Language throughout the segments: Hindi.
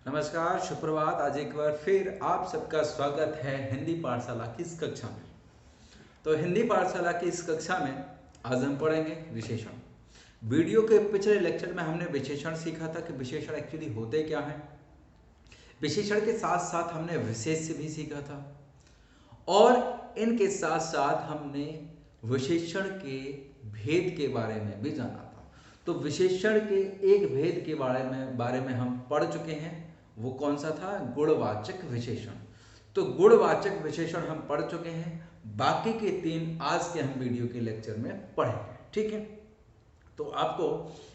नमस्कार, सुप्रभात। आज एक बार फिर आप सबका स्वागत है हिंदी पाठशाला की इस कक्षा में। तो हिंदी पाठशाला की इस कक्षा में आज हम पढ़ेंगे विशेषण। वीडियो के पिछले लेक्चर में हमने विशेषण सीखा था कि विशेषण एक्चुअली होते क्या हैं। विशेषण के साथ साथ हमने विशेष्य भी सीखा था और इनके साथ साथ हमने विशेषण के भेद के बारे में भी जाना था। तो विशेषण के एक भेद के बारे में हम पढ़ चुके हैं। वो कौन सा था? गुणवाचक विशेषण। तो गुणवाचक विशेषण हम पढ़ चुके हैं। बाकी के तीन आज के हम वीडियो के लेक्चर में पढ़ेंगे। ठीक है, तो आपको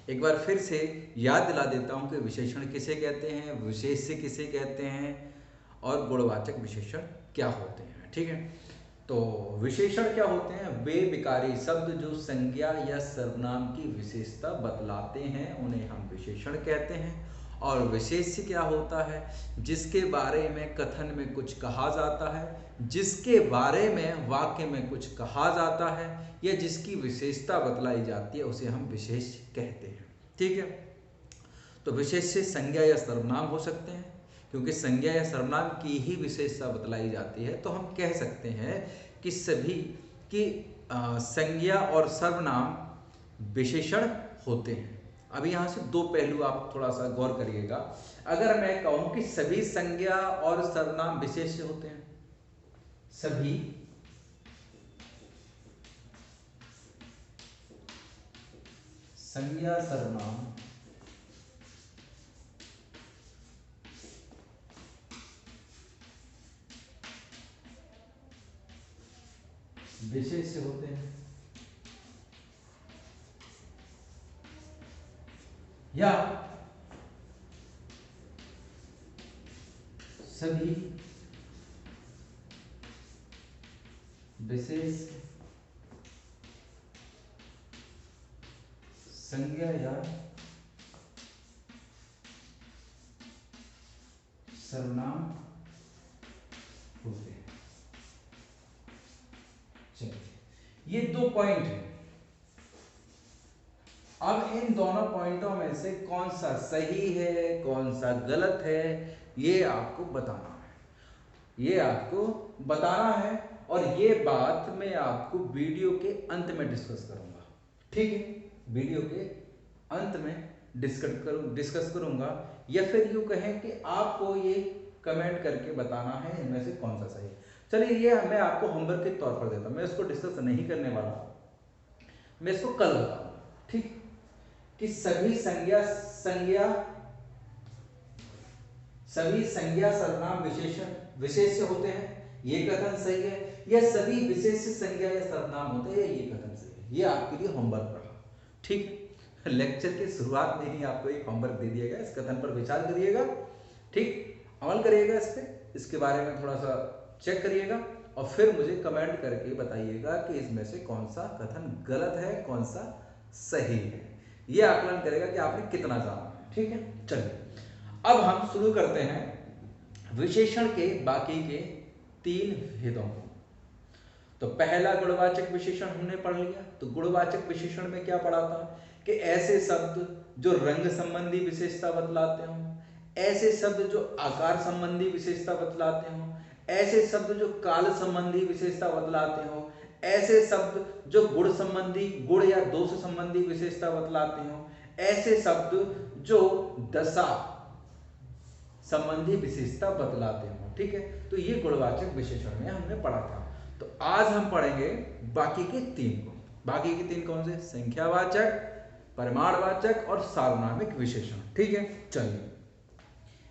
एक बार फिर से याद दिला देता हूं कि विशेषण किसे कहते हैं, विशेष्य किसे कहते हैं और गुणवाचक विशेषण क्या होते हैं। ठीक है, तो विशेषण क्या होते हैं? वे विकारी शब्द जो संज्ञा या सर्वनाम की विशेषता बतलाते हैं उन्हें हम विशेषण कहते हैं। और विशेष्य क्या होता है? जिसके बारे में कथन में कुछ कहा जाता है, जिसके बारे में वाक्य में कुछ कहा जाता है या जिसकी विशेषता बतलाई जाती है उसे हम विशेष्य कहते हैं। ठीक है, तो विशेष्य संज्ञा या सर्वनाम हो सकते हैं। क्योंकि संज्ञा या सर्वनाम की ही विशेषता बतलाई जाती है तो हम कह सकते हैं कि सभी की संज्ञा और सर्वनाम विशेषण होते हैं। अब यहाँ से दो पहलू आप थोड़ा सा गौर करिएगा। अगर मैं कहूं कि सभी संज्ञा और सर्वनाम विशेष्य होते हैं, सभी संज्ञा सर्वनाम विशेष्य होते हैं, या सभी विशेष संज्ञा या सर्वनाम होते हैं। चलिए, ये दो पॉइंट है। अब इन दोनों पॉइंटों में से कौन सा सही है, कौन सा गलत है, ये आपको बताना है। ये आपको बताना है और ये बात मैं आपको वीडियो के अंत में डिस्कस करूंगा। ठीक है, वीडियो के अंत में डिस्कस करूंगा, या फिर यूं कहें कि आपको ये कमेंट करके बताना है इनमें से कौन सा सही है। चलिए, ये मैं आपको होमवर्क के तौर पर देता हूं। मैं इसको डिस्कस नहीं करने वाला, मैं इसको कल बताऊंगा। ठीक, कि सभी संज्ञा सर्वनाम विशेष्य होते हैं, ये कथन सही है, या सभी विशेष संज्ञा या सर्वनाम होते हैं, ये कथन सही है। ये आपके लिए होमवर्क रहा। ठीक, लेक्चर की शुरुआत में ही आपको एक होमवर्क दे दिया गया। इस कथन पर विचार करिएगा, ठीक, अमल करिएगा इस पे, इसके बारे में थोड़ा सा चेक करिएगा और फिर मुझे कमेंट करके बताइएगा कि इसमें से कौन सा कथन गलत है, कौन सा सही है। ये आकलन करेगा कि आपने कितना जाना है। ठीक है, चलिए अब हम शुरू करते हैं विशेषण के बाकी के तीन भेदों को। तो पहला गुणवाचक विशेषण हमने पढ़ लिया। तो गुणवाचक विशेषण में क्या पढ़ा था कि ऐसे शब्द जो रंग संबंधी विशेषता बतलाते हों, ऐसे शब्द जो आकार संबंधी विशेषता बतलाते हों, ऐसे शब्द जो काल संबंधी विशेषता बतलाते हों, ऐसे शब्द जो गुण संबंधी, गुण या दोष संबंधी विशेषता बतलाते हों, ऐसे शब्द जो दशा संबंधी विशेषता बतलाते हों। ठीक है, तो ये गुणवाचक विशेषण में हमने पढ़ा था। तो आज हम पढ़ेंगे बाकी के तीन को। बाकी के तीन कौन से? संख्यावाचक, परिमाणवाचक और सार्वनामिक विशेषण। ठीक है, चलिए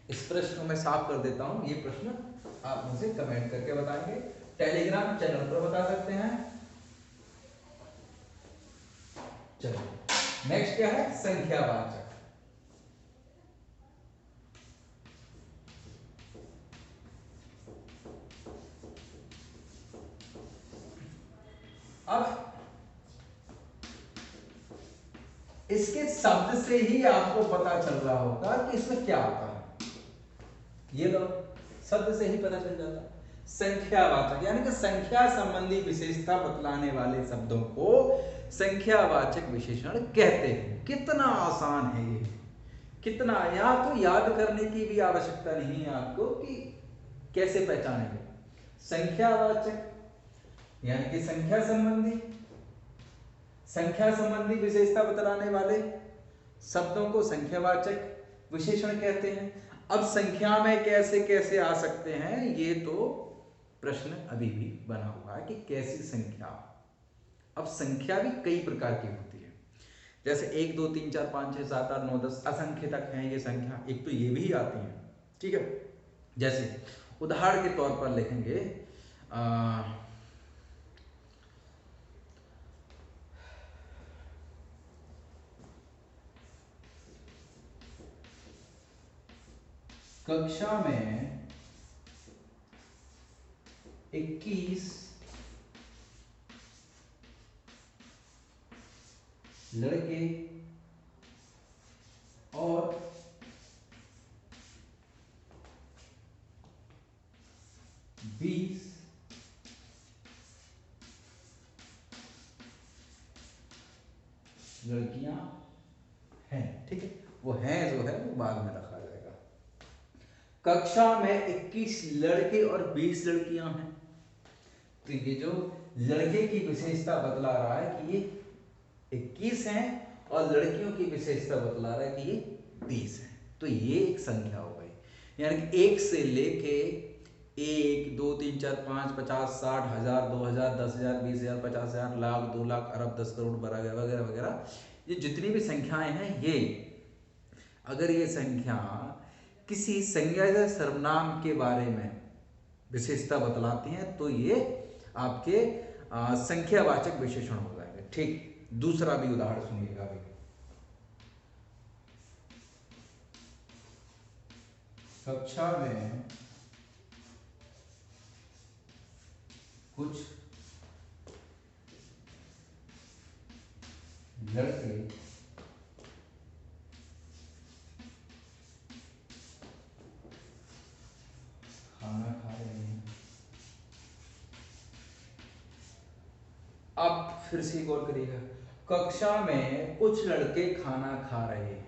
इस प्रश्न को मैं साफ कर देता हूं। ये प्रश्न आप मुझे कमेंट करके बताएंगे, टेलीग्राम चैनल पर बता सकते हैं। चलिए नेक्स्ट क्या है? संख्यावाचक। अब इसके शब्द से ही आपको पता चल रहा होगा कि इसमें क्या आता है। ये लो, शब्द से ही पता चल जाता है। संख्यावाचक यानी कि संख्या संबंधी विशेषता बतलाने वाले शब्दों को संख्यावाचक विशेषण कहते हैं। कितना आसान है ये, कितना, यहाँ तो याद करने की भी आवश्यकता नहीं है आपको कि कैसे पहचानेंगे। संख्यावाचक यानी कि संख्या संबंधी विशेषता बतलाने वाले शब्दों को संख्यावाचक विशेषण कहते हैं। अब संख्या में कैसे कैसे आ सकते हैं, ये तो प्रश्न अभी भी बना हुआ है कि कैसी संख्या। अब संख्या भी कई प्रकार की होती है, जैसे 1 2 3 4 5 6 7 8 9 10 असंख्य तक हैं ये संख्या। एक तो ये भी आती हैं, ठीक है। जैसे उदाहरण के तौर पर लिखेंगे कक्षा में 21 लड़के और 20 लड़कियां हैं, ठीक है। वो हैं जो है वो बाद में रखा जाएगा। कक्षा में 21 लड़के और 20 लड़कियां हैं, तो ये जो लड़के की विशेषता बतला रहा है कि ये 21 हैं और लड़कियों की विशेषता बतला रहा है कि ये 20 हैं, तो ये एक संख्या हो गई। यानी कि 1 से लेके 1 2 3 4 5 50 60 1000 2000 10,000 20,000 50,000 लाख 2 लाख अरब 10 करोड़ वगैरह वगैरह वगैरह, ये जितनी भी संख्याएं हैं, ये अगर ये संख्या किसी संज्ञा या सर्वनाम के बारे में विशेषता बतलाती हैं तो ये आपके संख्यावाचक विशेषण हो जाएंगे, ठीक। दूसरा भी उदाहरण सुनिएगा अभी। कक्षा में कुछ लड़के खाना खा रहे हैं। अब फिर से गौर करिएगा, कक्षा में कुछ लड़के खाना खा रहे हैं,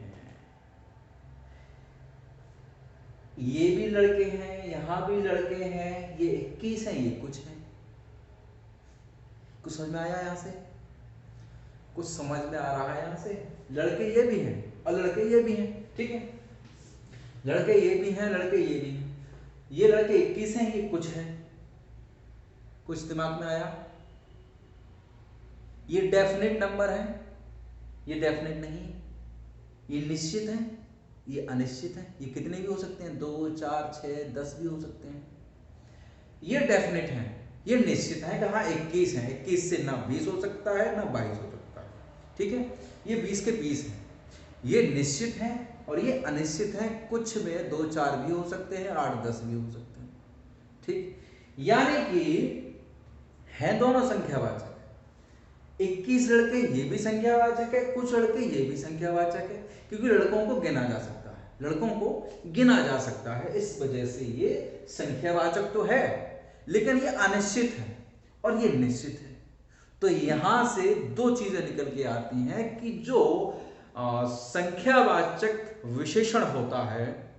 ये भी लड़के हैं, यहां भी लड़के हैं, ये 21 हैं, ये कुछ हैं। कुछ समझ में आया यहां से? कुछ समझ में आ रहा है यहां से? लड़के ये भी हैं और लड़के ये भी हैं, ठीक है। लड़के ये भी हैं, लड़के ये भी हैं। ये लड़के 21 हैं, ये कुछ हैं। कुछ दिमाग में आया? ये डेफिनेट नंबर है, ये डेफिनेट नहीं है। ये निश्चित है, ये अनिश्चित है। ये कितने भी हो सकते हैं, 2 4 6 10 भी हो सकते हैं। ये डेफिनेट है, ये निश्चित है कि हाँ 21 है। 21 से ना 20 हो सकता है ना 22 हो सकता है, ठीक है। ये 20 के 20 है। ये निश्चित है और ये अनिश्चित है, कुछ में 2 4 भी हो सकते हैं, 8 10 भी हो सकते हैं, ठीक। यानी कि है दोनों संख्यावाचक। 21 लड़के ये भी संख्यावाचक है, कुछ लड़के ये भी संख्यावाचक है, क्योंकि लड़कों को गिना जा सकता है, लड़कों को गिना जा सकता है, इस वजह से ये संख्यावाचक तो है, लेकिन ये अनिश्चित है और ये निश्चित है। तो यहां से दो चीजें निकल के आती हैं कि जो संख्यावाचक विशेषण होता है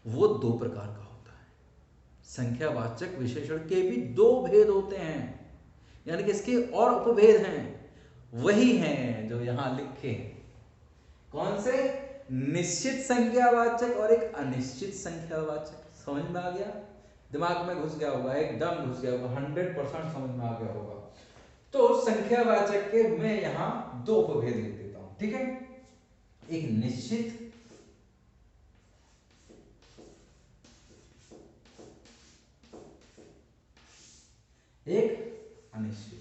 वो दो प्रकार का होता है। संख्यावाचक विशेषण के भी दो भेद होते हैं, यानी कि इसके और उपभेद हैं, वही हैं जो यहां लिखे हैं। कौन से? निश्चित संख्यावाचक और एक अनिश्चित संख्यावाचक। समझ में आ गया? दिमाग में घुस गया होगा, एकदम घुस गया होगा, 100% समझ में आ गया होगा। तो संख्यावाचक के मैं यहां दो उपभेद लिख देता हूं, ठीक है। एक निश्चित, एक अनिश्चित।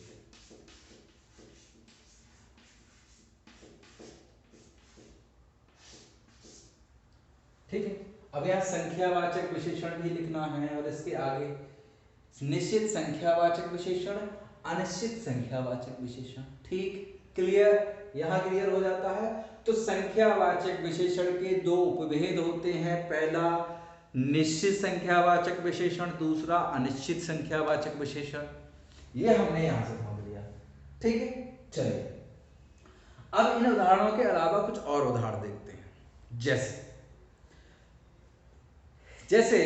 ठीक है। अब यहां संख्यावाचक विशेषण भी लिखना है और इसके आगे निश्चित संख्यावाचक विशेषण, अनिश्चित संख्यावाचक विशेषण। ठीक, क्लियर? यहां क्लियर हो जाता है। तो संख्यावाचक विशेषण के दो उपभेद होते हैं, पहला निश्चित संख्यावाचक विशेषण, दूसरा अनिश्चित संख्यावाचक विशेषण। ये हमने यहां से समझ लिया, ठीक है। चलिए अब इन उदाहरणों के अलावा कुछ और उदाहरण देखते हैं। जैसे जैसे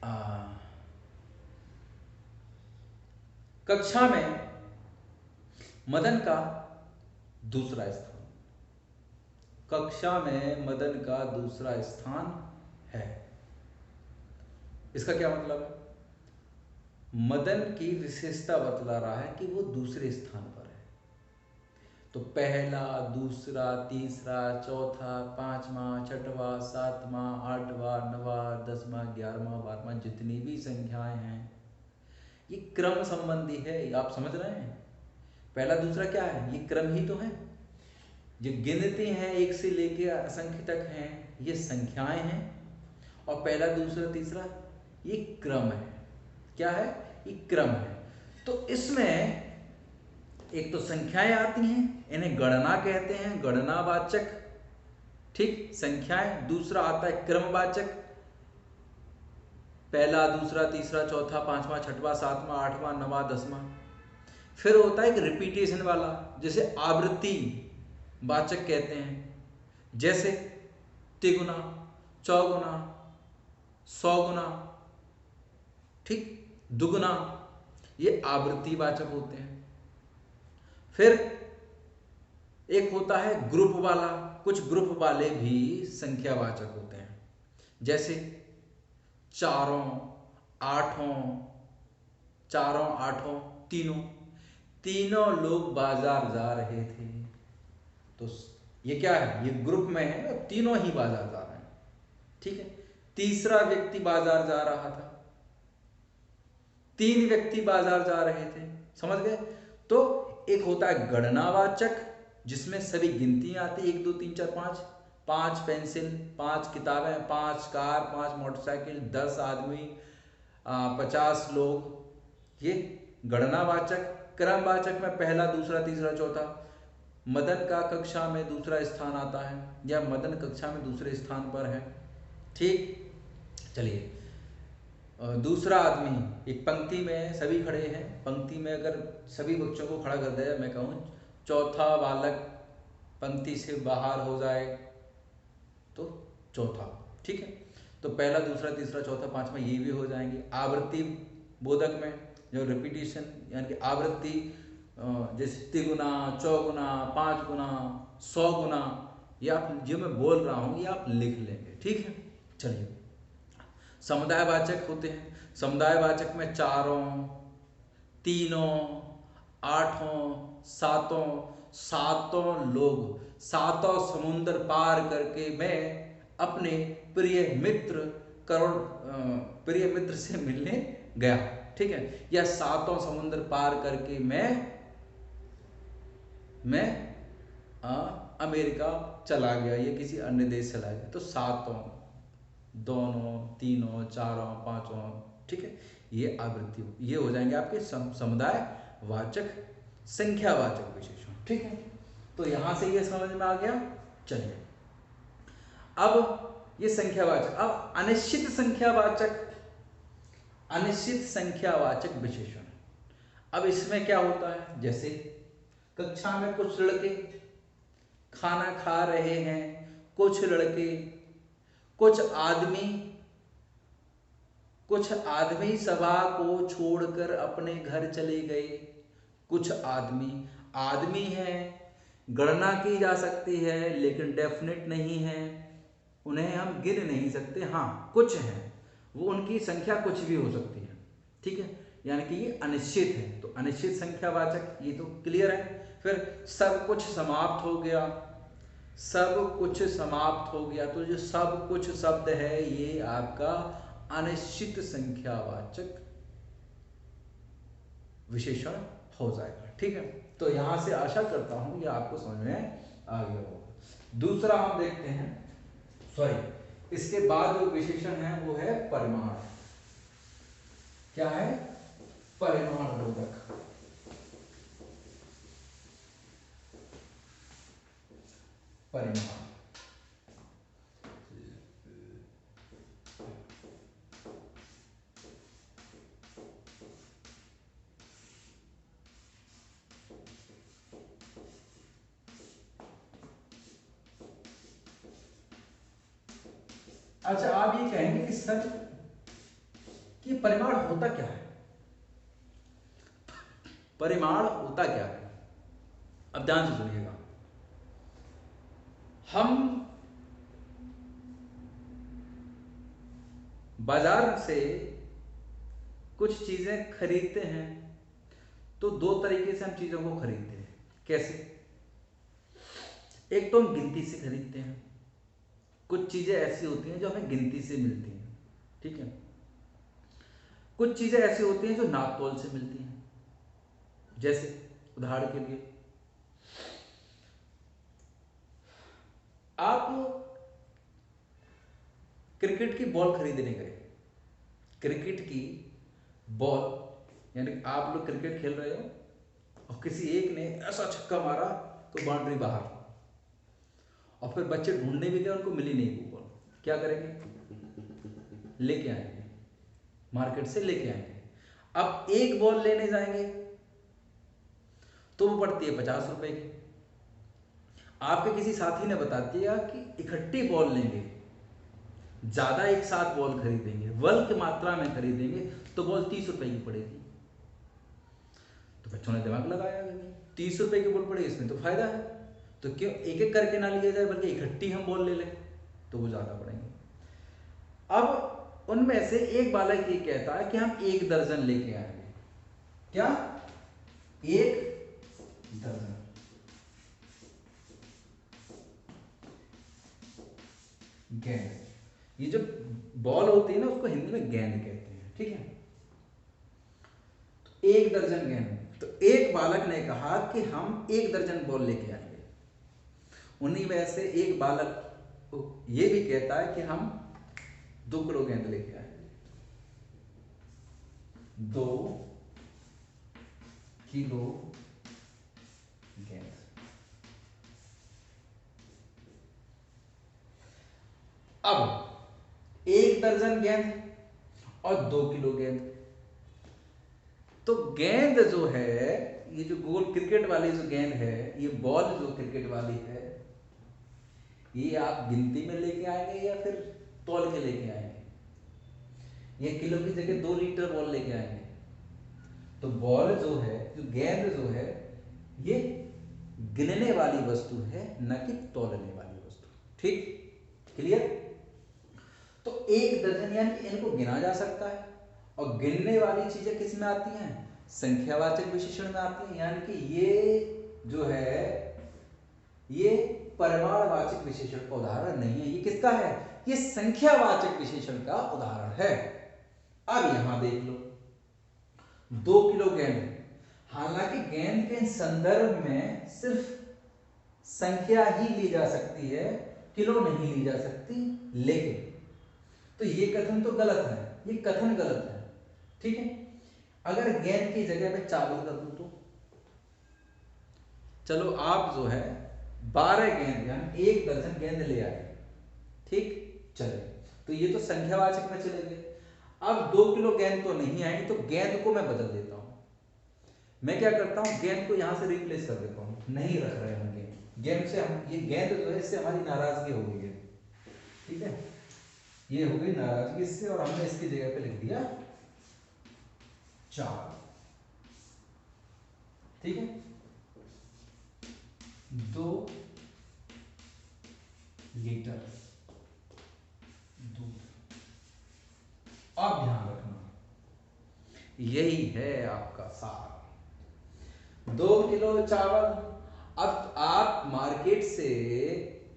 आ, कक्षा में मदन का दूसरा स्थान, कक्षा में मदन का दूसरा स्थान है। इसका क्या मतलब है? मदन की विशेषता बतला रहा है कि वो दूसरे स्थान पर है। तो पहला, दूसरा, तीसरा, चौथा, पांचवा, छठवां, सातवां, आठवां, नवा, 10वां, 11वां, 12वां, जितनी भी संख्याएं हैं ये क्रम संबंधी है। आप समझ रहे हैं? पहला दूसरा क्या है? ये क्रम ही तो है। जो गिनती हैं एक से लेके असंख्य तक हैं ये संख्याएं हैं, और पहला दूसरा तीसरा ये क्रम है। क्या है? ये क्रम है। तो इसमें एक तो संख्याएं आती हैं, इन्हें गणना कहते हैं, गणनावाचक, ठीक, संख्याएं। दूसरा आता है क्रमवाचक, पहला, दूसरा, तीसरा, चौथा, पांचवा, छठवां, सातवां, आठवां, नवा, 10वां। फिर होता है एक रिपीटेशन वाला, जिसे आवृत्ति वाचक कहते हैं। जैसे तिगुना, चौगुना, सौगुना, ठीक, दुगुना, ये आवृत्ति वाचक होते हैं। फिर एक होता है ग्रुप वाला, कुछ ग्रुप वाले भी संख्यावाचक होते हैं। जैसे चारों, आठों, चारों, आठों, तीनों, तीनों लोग बाजार जा रहे थे। तो ये क्या है? ये ग्रुप में है और तीनों ही बाजार जा रहे हैं, ठीक है। तीसरा व्यक्ति बाजार जा रहा था, तीन व्यक्ति बाजार जा रहे थे, समझ गए? तो एक होता है गणनावाचक, जिसमें सभी गिनतियां आती, 1 2 3 4 5, 5 पेंसिल, 5 किताबें, 5 कार, 5 मोटरसाइकिल, 10 आदमी, 50 लोग, ये गणनावाचक। क्रमवाचक में पहला, दूसरा, तीसरा, चौथा। मदन का कक्षा में दूसरा स्थान आता है, या मदन कक्षा में दूसरे स्थान पर है, ठीक। चलिए, दूसरा आदमी, एक पंक्ति में सभी खड़े हैं, पंक्ति में अगर सभी बच्चों को खड़ा कर दिया, मैं कहूँ चौथा बालक पंक्ति से बाहर हो जाए तो चौथा, ठीक है। तो पहला, दूसरा, तीसरा, चौथा, पांचवा ये भी हो जाएंगे। आवृत्ति बोधक में जो रिपीटिशन यानी कि आवृत्ति, जैसे तिगुना, चौगुना, 5 गुना, 100 गुना, ये आप जो मैं बोल रहा हूँ ये आप लिख लेंगे, ठीक है। चलिए, समुदायवाचक होते हैं। समुदायवाचक में चारों, तीनों, आठों, सातों, सातों लोग, सातों समुद्र पार करके मैं अपने प्रिय मित्र प्रिय मित्र से मिलने गया, ठीक है। या सातों समुद्र पार करके मैं अमेरिका चला गया, या किसी अन्य देश चला गया। तो सातों, दोनों, तीनों, चारों, पांचों, ठीक है, ये आवृत्ति, ये हो जाएंगे आपके समुदाय वाचक, संख्यावाचक विशेषण, ठीक है। तो यहां से ये समझ में आ गया। चलिए, अब ये संख्यावाचक, अब अनिश्चित संख्यावाचक, अनिश्चित संख्यावाचक विशेषण। अब इसमें क्या होता है? जैसे कक्षा में कुछ लड़के खाना खा रहे हैं, कुछ लड़के, कुछ आदमी सभा को छोड़कर अपने घर चले गए। कुछ आदमी हैं, गणना की जा सकती है लेकिन डेफिनेट नहीं है, उन्हें हम गिन नहीं सकते। हाँ, कुछ हैं, वो उनकी संख्या कुछ भी हो सकती है, ठीक है, यानी कि ये अनिश्चित है। तो अनिश्चित संख्यावाचक, ये तो क्लियर है। फिर सब कुछ समाप्त हो गया, सब कुछ समाप्त हो गया, तो जो सब कुछ शब्द है ये आपका अनिश्चित संख्यावाचक विशेषण हो जाएगा, ठीक है। तो यहां से आशा करता हूं ये आपको समझ में आ गया होगा। दूसरा हम देखते हैं, सॉरी, इसके बाद जो विशेषण है वो है परिमाण। क्या है? परिमाण बोधक। परिमाण, अच्छा, आप ये कहेंगे कि सर कि परिमाण होता क्या है? परिमाण होता क्या है? अब ध्यान से सुनिएगा। हम बाजार से कुछ चीजें खरीदते हैं तो दो तरीके से हम चीजों को खरीदते हैं। कैसे? एक तो हम गिनती से खरीदते हैं, कुछ चीजें ऐसी होती हैं जो हमें गिनती से मिलती हैं, ठीक है। कुछ चीजें ऐसी होती हैं जो नाप तोल से मिलती हैं। जैसे उदाहरण के लिए आप क्रिकेट की बॉल खरीदने गए, क्रिकेट की बॉल यानी आप लोग क्रिकेट खेल रहे हो और किसी एक ने ऐसा छक्का मारा तो बाउंड्री बाहर, और फिर बच्चे ढूंढने भी गए, उनको मिली नहीं वो बॉल। क्या करेंगे? लेके आएंगे, मार्केट से लेके आएंगे। अब एक बॉल लेने जाएंगे तो वो पड़ती है 50 रुपए की। आपके किसी साथी ने बता दिया कि इकट्ठी बॉल लेंगे, ज्यादा एक साथ बॉल खरीदेंगे, बल्क मात्रा में खरीदेंगे तो बॉल 30 रुपए की पड़ेगी। तो बच्चों ने दिमाग लगाया, 30 रुपए की बॉल पड़ेगी, इसमें तो फायदा है, तो क्यों एक एक करके ना लिया जाए, बल्कि इकट्ठी हम बॉल ले लें तो वो ज्यादा पड़ेंगे। अब उनमें से एक बालक ये कहता है कि हम 1 दर्जन लेके आएंगे। क्या? 1 दर्जन। गेंद, ये जो बॉल होती है ना उसको हिंदी में गेंद कहते हैं, ठीक है। तो 1 दर्जन गेंद। तो एक बालक ने कहा कि हम 1 दर्जन बॉल लेके आएंगे। उन्हीं में से एक बालक ये भी कहता है कि हम 2 किलो गेंद लेके आएंगे। 2 किलो गेंद। अब 1 दर्जन गेंद और 2 किलो गेंद, तो गेंद जो है, ये जो गोल क्रिकेट वाली जो गेंद है, ये बॉल जो क्रिकेट वाली है, ये आप गिनती में लेके आएंगे या फिर तौल के लेके आएंगे? ये किलो की जगह 2 लीटर बॉल लेके आएंगे। तो बॉल जो है, जो गेंद जो है, ये गिनने वाली वस्तु है, न कि तौलने वाली वस्तु। ठीक, क्लियर? तो 1 दर्जन यानी इनको गिना जा सकता है, और गिनने वाली चीजें किस में आती हैं? संख्यावाचक विशेषण में आती हैं। यानी कि ये जो है, ये परिमाणवाचक विशेषण का उदाहरण नहीं है। ये किसका है? ये संख्यावाचक विशेषण का उदाहरण है। अब यहां देख लो, 2 किलो गेंद। हालांकि गेंद के संदर्भ में सिर्फ संख्या ही ली जा सकती है, किलो नहीं ली जा सकती। लेकिन तो ये कथन तो गलत है, ये कथन गलत है, ठीक है। अगर गेंद की जगह पे चावल कर दूं तो, चलो आप जो है 12 गेंद यानी 1 दर्जन गेंद ले आए, ठीक, चले, तो ये तो संख्यावाचक में चले गए। अब 2 किलो गेंद तो नहीं आएगी, तो गेंद को मैं बदल देता हूं। मैं क्या करता हूं, गेंद को यहां से रिप्लेस कर देता हूं, नहीं रख रहे हम गेंद से, हम ये गेंद जो है इससे हमारी नाराजगी हो गई है, ठीक है, ये हो गई नाराजगी इससे, और हमने इसकी जगह पे लिख दिया 4, ठीक है। 2 लीटर दूध। अब ध्यान रखना, यही है आपका सार। 2 किलो चावल। अब आप मार्केट से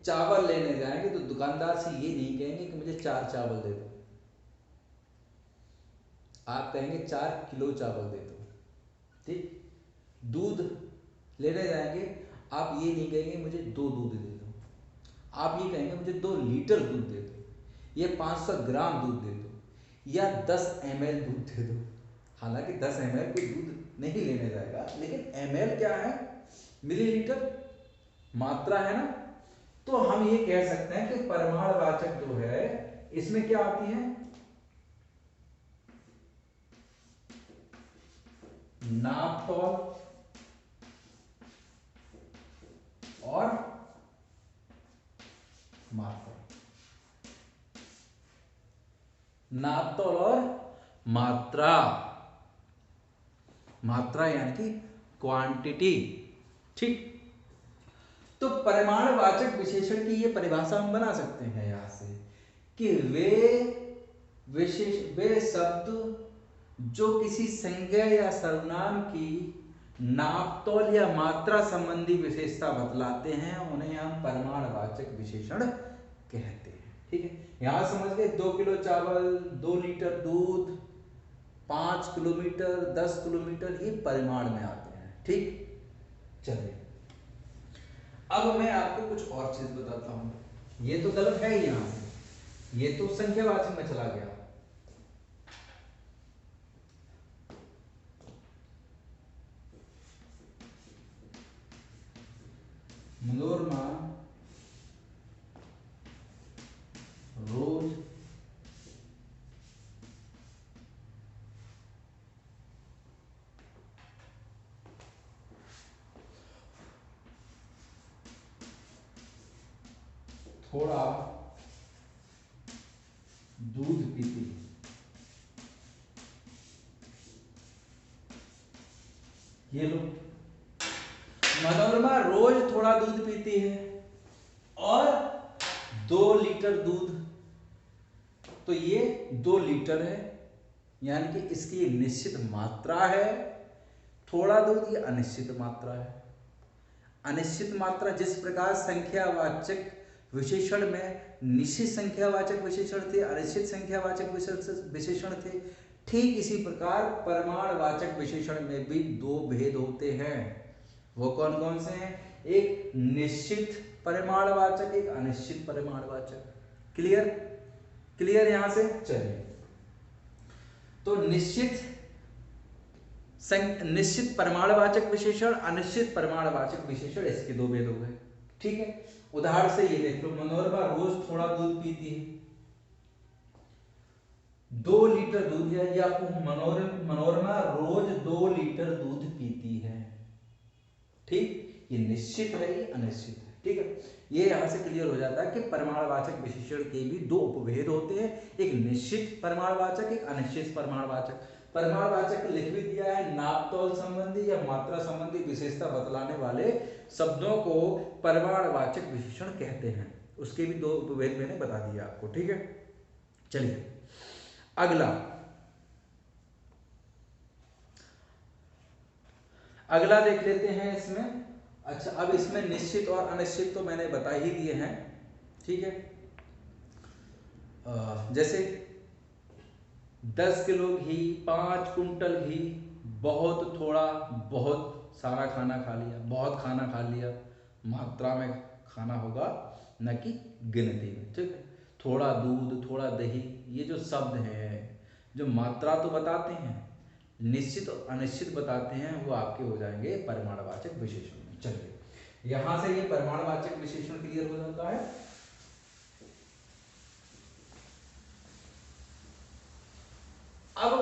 चावल लेने जाएंगे तो दुकानदार से ये नहीं कहेंगे कि मुझे 4 चावल दे दो, आप कहेंगे 4 किलो चावल दे दो, ठीक। दूध लेने जाएंगे, आप ये नहीं कहेंगे मुझे 2 दूध दे दो, आप ये कहेंगे मुझे 2 लीटर दूध दे दो, ये 500 ग्राम दूध दे दो, या 10 ml दूध दे दो। हालांकि 10 ml कोई दूध नहीं लेने जाएगा, लेकिन ml क्या है? मिलीलीटर, मात्रा है ना। तो हम ये कह सकते हैं कि परिमाणवाचक जो है इसमें क्या आती है? नाप तौल और मात्रा। नापतोल और मात्रा, मात्रा यानी कि क्वांटिटी। ठीक, तो परिमाणवाचक विशेषण की ये परिभाषा हम बना सकते हैं यहां से कि वे शब्द जो किसी संज्ञा या सर्वनाम की नापतोल या मात्रा संबंधी विशेषता बतलाते हैं उन्हें हम परिमाणवाचक विशेषण कहते हैं। ठीक है, यहां समझ गए 2 किलो चावल, 2 लीटर दूध, 5 किलोमीटर, 10 किलोमीटर, ये परिमाण में आते हैं। ठीक, चलिए अब मैं आपको कुछ और चीज बताता हूं। ये तो गलत है ही, यहां से ये तो संख्यावाचक में चला गया। मनोरमा रोज थोड़ा दूध पीती है। ये लो, मनोरमा रोज थोड़ा दूध पीती है और 2 लीटर दूध, तो ये 2 लीटर है, यानी कि इसकी निश्चित मात्रा है। थोड़ा दूध ये अनिश्चित मात्रा है। अनिश्चित मात्रा जिस प्रकार संख्यावाचक विशेषण में निश्चित संख्यावाचक विशेषण थे, अनिश्चित संख्यावाचक विशेषण थे, ठीक इसी प्रकार परिमाणवाचक विशेषण में भी 2 भेद होते हैं। वो कौन कौन से हैं? एक निश्चित परिमाणवाचक, एक अनिश्चित परिमाणवाचक। क्लियर? क्लियर यहां से? चलिए, तो निश्चित परिमाणवाचक विशेषण, अनिश्चित परिमाणवाचक विशेषण, इसके 2 भेद हो गए। ठीक है, उदाहरण से ये देख लो, मनोरमा रोज थोड़ा दूध पीती है, 2 लीटर दूध है, या मनोरमा रोज 2 लीटर दूध पीती है। ठीक, ये निश्चित है, ये अनिश्चित है। ठीक है, ये यहां से क्लियर हो जाता है कि परिमाणवाचक विशेषण के भी 2 उपभेद होते हैं, एक निश्चित परिमाणवाचक, एक अनिश्चित परिमाणवाचक। परिमाणवाचक लिख भी दिया है, नापतोल संबंधी या मात्रा संबंधी विशेषता बतलाने वाले शब्दों को परिमाणवाचक विशेषण कहते हैं। उसके भी 2 उपभेद मैंने बता दिया आपको। ठीक है, चलिए अगला अगला देख लेते हैं इसमें। अच्छा, अब इसमें निश्चित और अनिश्चित तो मैंने बता ही दिए हैं। ठीक है, जैसे 10 किलो घी, 5 कुंटल घी, बहुत थोड़ा, बहुत सारा खाना खा लिया, बहुत खाना खा लिया, मात्रा में खाना होगा न कि गिनती में। ठीक है, थोड़ा दूध, थोड़ा दही, ये जो शब्द हैं जो मात्रा तो बताते हैं, निश्चित और अनिश्चित बताते हैं, वो आपके हो जाएंगे परिमाणवाचक विशेषण में। चलिए यहां से ये परिमाणवाचक विशेषण क्लियर हो जाता है। अब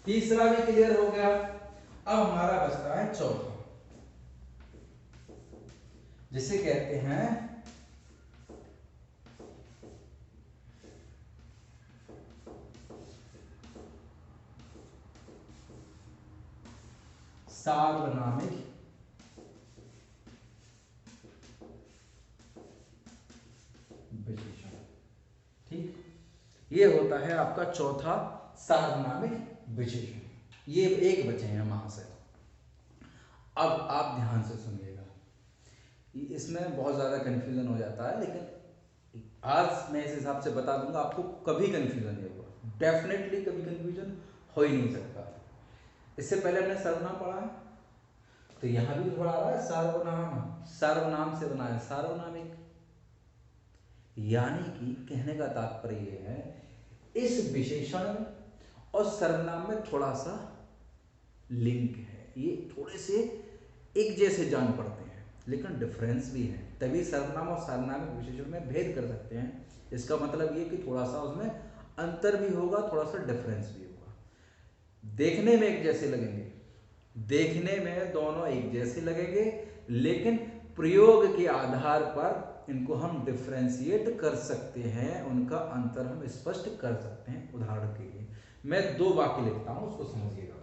तीसरा भी क्लियर हो गया, अब हमारा बचता है चौथा, जिसे कहते हैं सार्वनामिक विशेषण। ठीक, ये होता है आपका चौथा सार्वनामिक विशेषण। ये एक बचे हैं वहां से। अब आप ध्यान से सुनिएगा, इसमें बहुत ज्यादा कंफ्यूजन हो जाता है, लेकिन आज मैं इस हिसाब से बता दूंगा, आपको कभी कंफ्यूजन नहीं होगा, डेफिनेटली कभी कंफ्यूजन हो ही नहीं सकता। इससे पहले हमने सर्वनाम पढ़ा है, तो यहां भी थोड़ा आ रहा है सर्वनाम, सर्वनाम से बना है सार्वनामिक, यानी कि कहने का तात्पर्य यह है इस विशेषण और सर्वनाम में थोड़ा सा लिंक है, ये थोड़े से एक जैसे जान पड़ते हैं, लेकिन डिफरेंस भी है, तभी सर्वनाम और सार्वनामिक विशेषण में भेद कर सकते हैं। इसका मतलब ये कि थोड़ा सा उसमें अंतर भी होगा, थोड़ा सा डिफरेंस भी होगा। देखने में एक जैसे लगेंगे, देखने में दोनों एक जैसे लगेंगे, लेकिन प्रयोग के आधार पर इनको हम डिफ्रेंशिएट कर सकते हैं, उनका अंतर हम स्पष्ट कर सकते हैं। उदाहरण के लिए मैं 2 वाक्य लिखता हूं, उसको समझिएगा।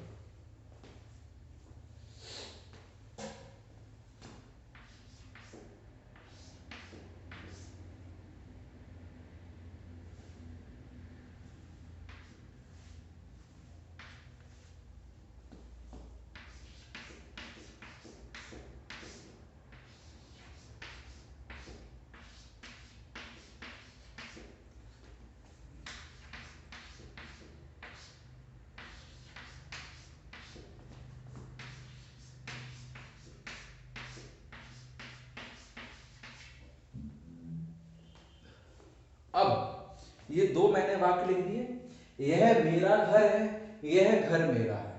अब ये 2 मैंने वाक्य लिख दिए। यह मेरा घर है, यह घर मेरा है।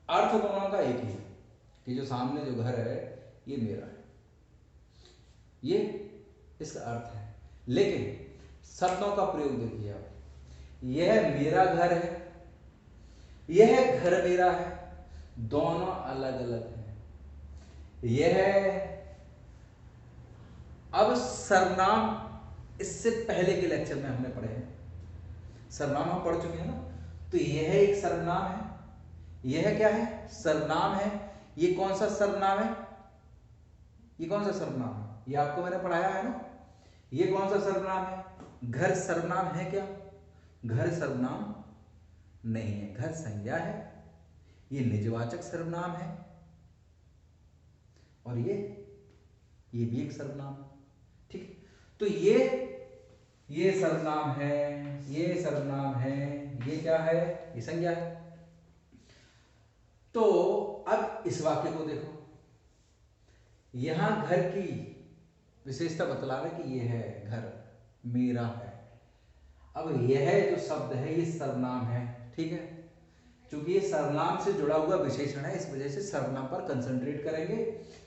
अर्थ दोनों का एक ही है कि जो सामने जो घर है ये मेरा है, ये इसका अर्थ है। लेकिन शब्दों का प्रयोग देखिए आप, यह मेरा घर है, यह घर मेरा है, दोनों अलग अलग हैं। यह अब सर्वनाम इससे पहले के लेक्चर में हमने पढ़े हैं, सर्वनाम हम पढ़ चुके हैं ना। तो यह एक सर्वनाम है, यह क्या है, सर्वनाम है। ये कौन सा सर्वनाम है, ये कौन सा सर्वनाम है, ये आपको मैंने पढ़ाया है ना। ये कौन सा सर्वनाम है, घर सर्वनाम है क्या, घर सर्वनाम नहीं है, घर संज्ञा है। ये निजवाचक सर्वनाम है, और ये भी एक सर्वनाम है। ठीक, तो ये सर्वनाम है, ये सर्वनाम है, ये क्या है, ये संज्ञा है। तो अब इस वाक्य को देखो, यहां घर की विशेषता बतला रहे कि यह है घर मेरा है। अब यह जो शब्द है ये सर्वनाम है, ठीक है। चूंकि ये सर्वनाम से जुड़ा हुआ विशेषण है, इस वजह से सर्वनाम पर कंसंट्रेट करेंगे।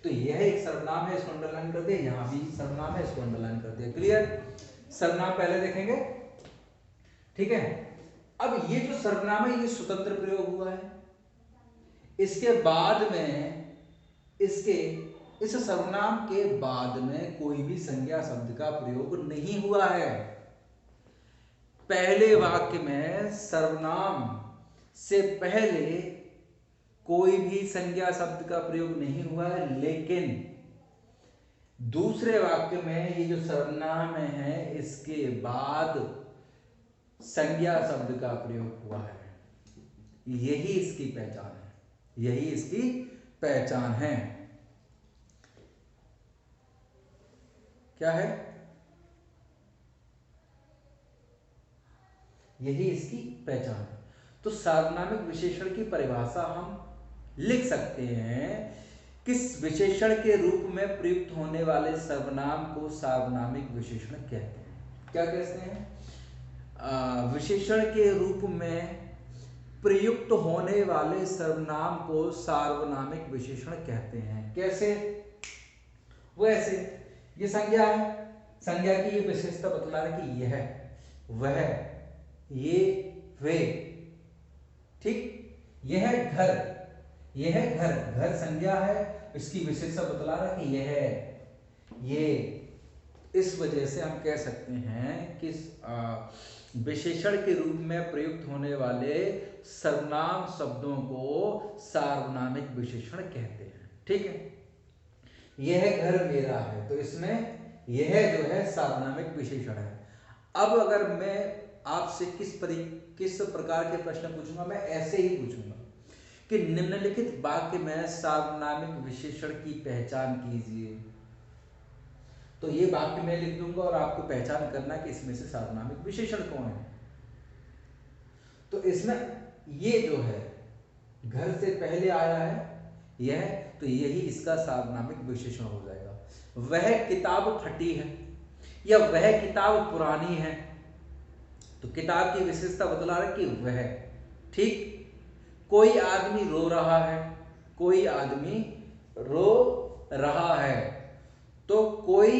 तो यह एक सर्वनाम है, इसको अंडरलाइन कर दिया। यहां भी सर्वनाम है, इसको अंडरलाइन कर दिया। क्लियर, सर्वनाम पहले देखेंगे, ठीक है। अब ये जो सर्वनाम है ये स्वतंत्र प्रयोग हुआ है। इसके बाद में इस सर्वनाम के बाद में कोई भी संज्ञा शब्द का प्रयोग नहीं हुआ है। पहले वाक्य में सर्वनाम से पहले कोई भी संज्ञा शब्द का प्रयोग नहीं हुआ है, लेकिन दूसरे वाक्य में ये जो सर्वनाम है इसके बाद संज्ञा शब्द का प्रयोग हुआ है। यही इसकी पहचान है, यही इसकी पहचान है। क्या है, यही इसकी पहचान है। तो सार्वनामिक विशेषण की परिभाषा हम लिख सकते हैं, किस विशेषण के रूप में प्रयुक्त होने वाले सर्वनाम को सार्वनामिक विशेषण कहते हैं। क्या कहते हैं, विशेषण के रूप में प्रयुक्त होने वाले सर्वनाम को सार्वनामिक विशेषण कहते हैं। कैसे, वो ऐसे, ये संज्ञा है, संज्ञा की ये विशेषता बतला रहे कि यह, वह, ये, वे, ठीक। यह घर, यह घर, घर संज्ञा है, इसकी विशेषता बतला रहा है कि यह, ये। इस वजह से हम कह सकते हैं कि विशेषण के रूप में प्रयुक्त होने वाले सर्वनाम शब्दों को सार्वनामिक विशेषण कहते हैं, ठीक है। यह घर मेरा है, तो इसमें यह जो है सार्वनामिक विशेषण है। अब अगर मैं आपसे किस प्रकार के प्रश्न पूछूंगा, मैं ऐसे ही पूछूंगा कि निम्नलिखित वाक्य में सार्वनामिक विशेषण की पहचान कीजिए। तो ये वाक्य मैं लिख दूंगा और आपको पहचान करना है कि इसमें से सार्वनामिक विशेषण कौन है। तो इसमें ये जो है घर से पहले आया है यह, तो यही इसका सार्वनामिक विशेषण हो जाएगा। वह किताब फटी है या वह किताब पुरानी है, तो किताब की विशेषता बतला रहा है कि वह, ठीक। कोई आदमी रो रहा है, कोई आदमी रो रहा है, तो कोई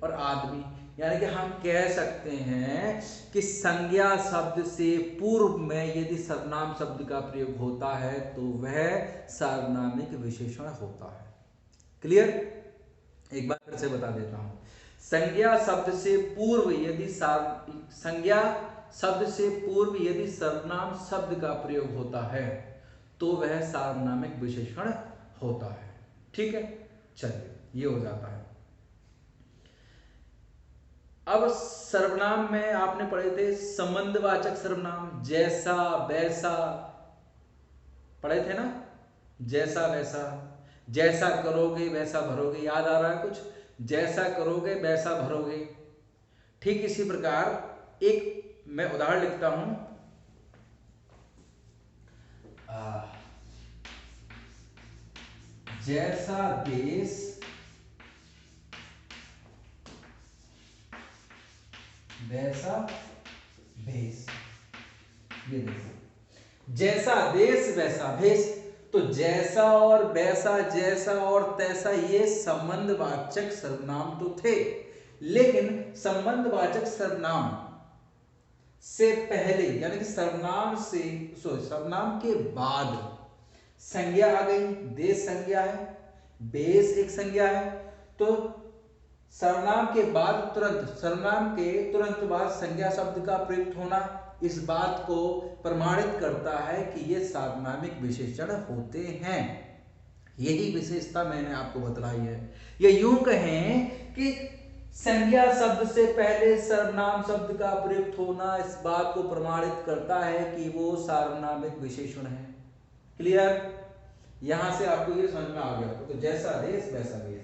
और आदमी, यानी कि हम कह सकते हैं कि संज्ञा शब्द से पूर्व में यदि सर्वनाम शब्द का प्रयोग होता है तो वह सार्वनामिक विशेषण होता है। क्लियर, एक बार फिर से बता देता हूं। संज्ञा शब्द से पूर्व यदि सर्वनाम शब्द का प्रयोग होता है तो वह सार्वनामिक विशेषण होता है। ठीक है, चलिए ये हो जाता है। अब सर्वनाम में आपने पढ़े थे संबंधवाचक सर्वनाम, जैसा वैसा पढ़े थे ना, जैसा वैसा, जैसा करोगे वैसा भरोगे, याद आ रहा है कुछ? जैसा करोगे वैसा भरोगे। ठीक इसी प्रकार एक मैं उदाहरण लिखता हूं, जैसा देश वैसा भेष। ये देखो, जैसा देश वैसा भेष। तो जैसा और वैसा, जैसा और तैसा, ये संबंधवाचक सर्वनाम तो थे, लेकिन संबंधवाचक सर्वनाम से पहले यानी कि सर्वनाम के बाद संज्ञा आ गई। देश संज्ञा है, भेष एक संज्ञा है। तो सर्वनाम के तुरंत बाद संज्ञा शब्द का प्रयुक्त होना इस बात को प्रमाणित करता है कि ये सार्वनामिक विशेषण होते हैं। यही विशेषता मैंने आपको बतलाई है। या यूं कहें कि संज्ञा शब्द से पहले सर्वनाम शब्द का प्रयुक्त होना इस बात को प्रमाणित करता है कि वो सार्वनामिक विशेषण है। क्लियर? यहां से आपको ये समझ में आ गया। तो जैसा देश वैसा भेष,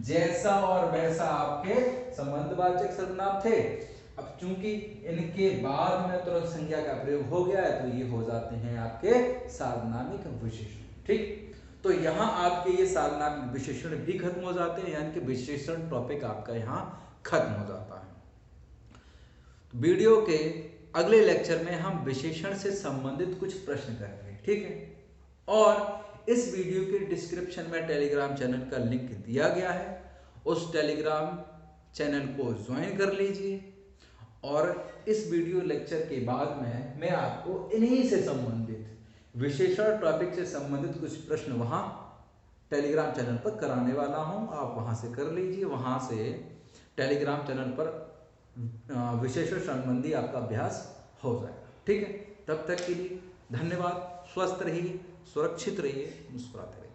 जैसा और वैसा आपके संबंधवाचक सर्वनाम थे। अब चूंकि इनके बाद में तुरंत संज्ञा का प्रयोग हो गया है तो ये हो जाते हैं आपके सार्वनामिक विशेषण। ठीक, तो यहां आपके ये सार्वनामिक विशेषण भी खत्म हो जाते हैं, यानी कि विशेषण टॉपिक आपका यहां खत्म हो जाता है। वीडियो के अगले लेक्चर में हम विशेषण से संबंधित कुछ प्रश्न करेंगे। ठीक है, और इस वीडियो के डिस्क्रिप्शन में टेलीग्राम चैनल का लिंक दिया गया है, उस टेलीग्राम चैनल को ज्वाइन कर लीजिए। और इस वीडियो लेक्चर के बाद में मैं आपको इन्हीं से संबंधित विशेषण टॉपिक से संबंधित कुछ प्रश्न वहां टेलीग्राम चैनल पर कराने वाला हूं। आप वहां से कर लीजिए, वहां से टेलीग्राम चैनल पर विशेषण संबंधी आपका अभ्यास हो जाएगा। ठीक है, तब तक के लिए धन्यवाद। स्वस्थ रहिए, सुरक्षित रहिए, मुस्कुराते रहिए।